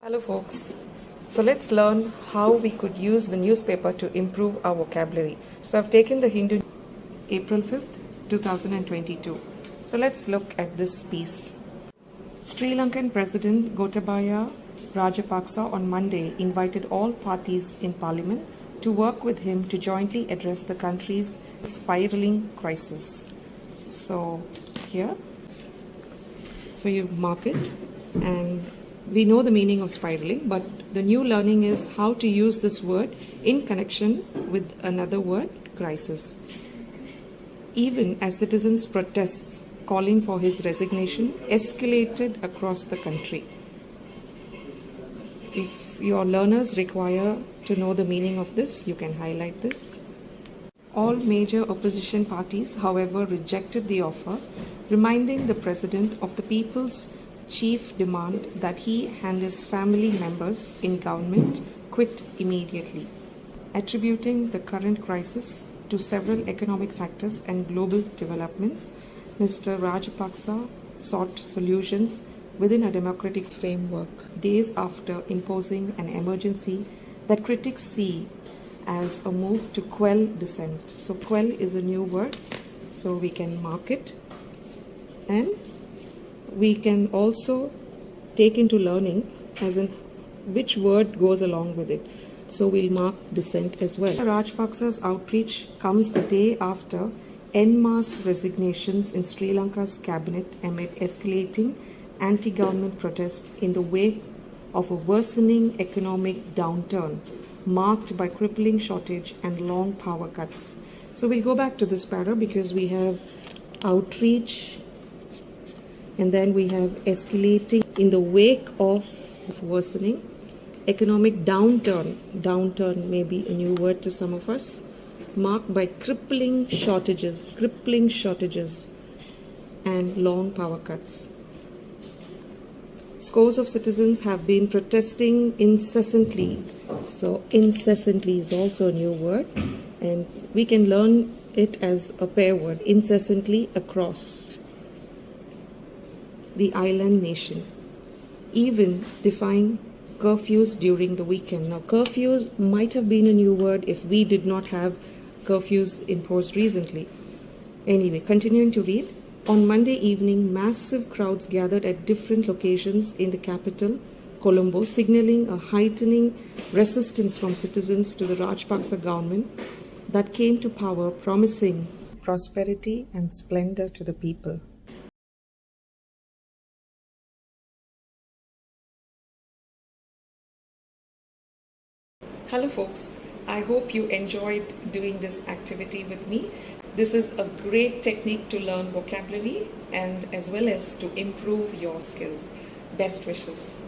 Hello folks. So let's learn how we could use the newspaper to improve our vocabulary. So I've taken the Hindu April 5th, 2022. So let's look at this piece. Sri Lankan President Gotabaya Rajapaksa on Monday invited all parties in parliament to work with him to jointly address the country's spiraling crisis. So here, so you mark it, and we know the meaning of spiraling, but the new learning is how to use this word in connection with another word, crisis. Even as citizens' protests calling for his resignation escalated across the country. If your learners require to know the meaning of this, you can highlight this. All major opposition parties, however, rejected the offer, reminding the president of the people's chief demand that he and his family members in government quit immediately. Attributing the current crisis to several economic factors and global developments, Mr. Rajapaksa sought solutions within a democratic framework days after imposing an emergency that critics see as a move to quell dissent. So quell is a new word, so we can mark it, and we can also take into learning as in which word goes along with it. So we'll mark dissent as well. Rajapaksa's outreach comes a day after en masse resignations in Sri Lanka's cabinet amid escalating anti-government protests in the wake of a worsening economic downturn marked by crippling shortage and long power cuts. So we'll go back to this para because we have outreach, and then we have escalating in the wake of worsening economic downturn. Downturn may be a new word to some of us, marked by crippling shortages and long power cuts. Scores of citizens have been protesting incessantly. So incessantly is also a new word, and we can learn it as a pair word, incessantly, across the island nation, even defying curfews during the weekend. Now, curfews might have been a new word if we did not have curfews imposed recently. Anyway, continuing to read. On Monday evening, massive crowds gathered at different locations in the capital, Colombo, signaling a heightening resistance from citizens to the Rajapaksa government that came to power, promising prosperity and splendor to the people. Hello folks, I hope you enjoyed doing this activity with me. This is a great technique to learn vocabulary and as well as to improve your skills. Best wishes.